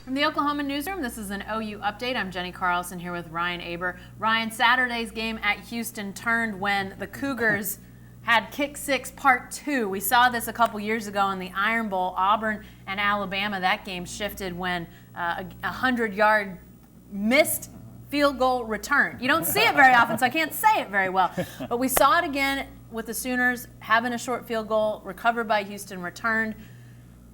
From the Oklahoma Newsroom, this is an OU update. I'm Jenny Carlson here with Ryan Aber. Ryan, Saturday's game at Houston turned when the Cougars had Kick Six Part 2. We saw this a couple years ago in the Iron Bowl, Auburn and Alabama. That game shifted when a 100-yard missed field goal return. You don't see it very often, so I can't say it very well. But we saw it again with the Sooners having a short field goal, recovered by Houston, returned.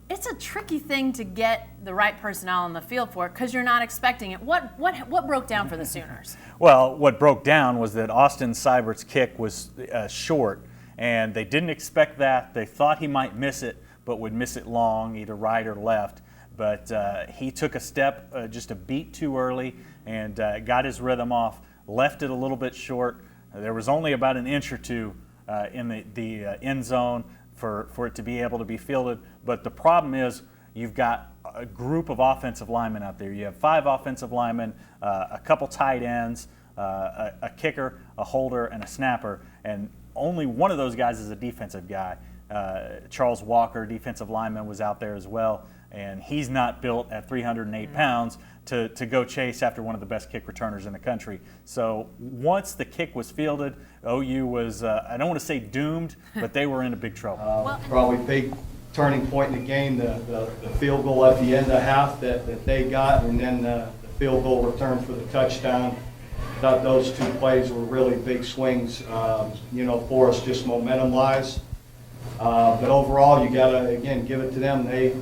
It's a tricky thing to get the right personnel on the field for because you're not expecting it. What broke down for the Sooners? Well, what broke down was that Austin Seibert's kick was short, and they didn't expect that. They thought he might miss it, but would miss it long, either right or left. But he took a step just a beat too early and got his rhythm off, left it a little bit short. There was only about an inch or two in the end zone for it to be able to be fielded. But the problem is you've got a group of offensive linemen out there. You have 5 offensive linemen, a couple tight ends, a kicker, a holder, and a snapper, and only one of those guys is a defensive guy. Charles Walker, defensive lineman, was out there as well, and he's not built at 308 pounds to go chase after one of the best kick returners in the country. So once the kick was fielded, OU was, I don't want to say doomed, but they were in a big trouble. Probably big turning point in the game, the field goal at the end of half that they got, and then the field goal return for the touchdown. I thought those 2 plays were really big swings, for us just momentum-wise. But overall, you gotta again give it to them. They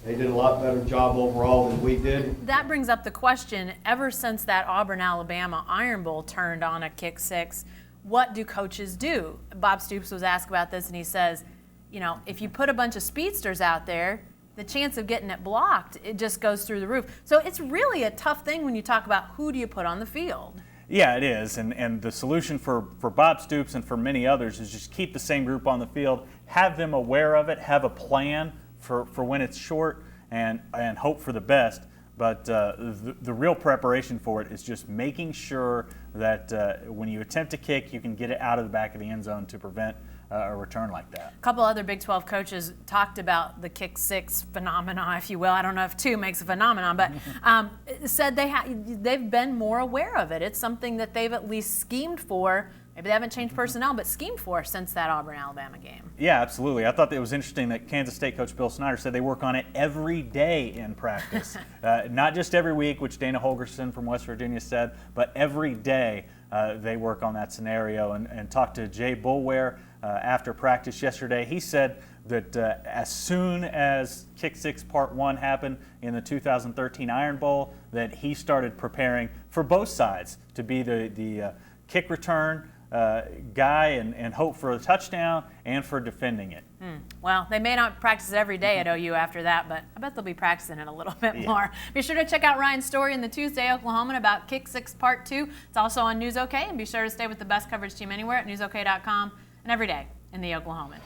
did a lot better job overall than we did. That brings up the question: ever since that Auburn-Alabama Iron Bowl turned on a Kick Six, what do coaches do? Bob Stoops was asked about this, and he says, if you put a bunch of speedsters out there, the chance of getting it blocked, it just goes through the roof. So it's really a tough thing when you talk about who do you put on the field. Yeah, it is, and the solution for Bob Stoops and for many others is just keep the same group on the field, have them aware of it, have a plan for when it's short, and hope for the best. But the real preparation for it is just making sure that when you attempt to kick, you can get it out of the back of the end zone to prevent a return like that. A couple other Big 12 coaches talked about the Kick Six phenomenon, if you will. I don't know if 2 makes a phenomenon, but said they've been more aware of it. It's something that they've at least schemed for. Maybe they haven't changed personnel, but schemed for since that Auburn-Alabama game. Yeah, absolutely. I thought it was interesting that Kansas State coach Bill Snyder said they work on it every day in practice. Not just every week, which Dana Holgerson from West Virginia said, but every day they work on that scenario. And talked to Jay Boulware after practice yesterday. He said that as soon as Kick Six Part 1 happened in the 2013 Iron Bowl, that he started preparing for both sides to be the kick return guy and hope for a touchdown and for defending it. Well, they may not practice it every day at OU after that, but I bet they'll be practicing it a little bit more. Be sure to check out Ryan's story in the Tuesday Oklahoman about Kick Six Part 2. It's also on News OK, and be sure to stay with the best coverage team anywhere at newsok.com and every day in the Oklahoman.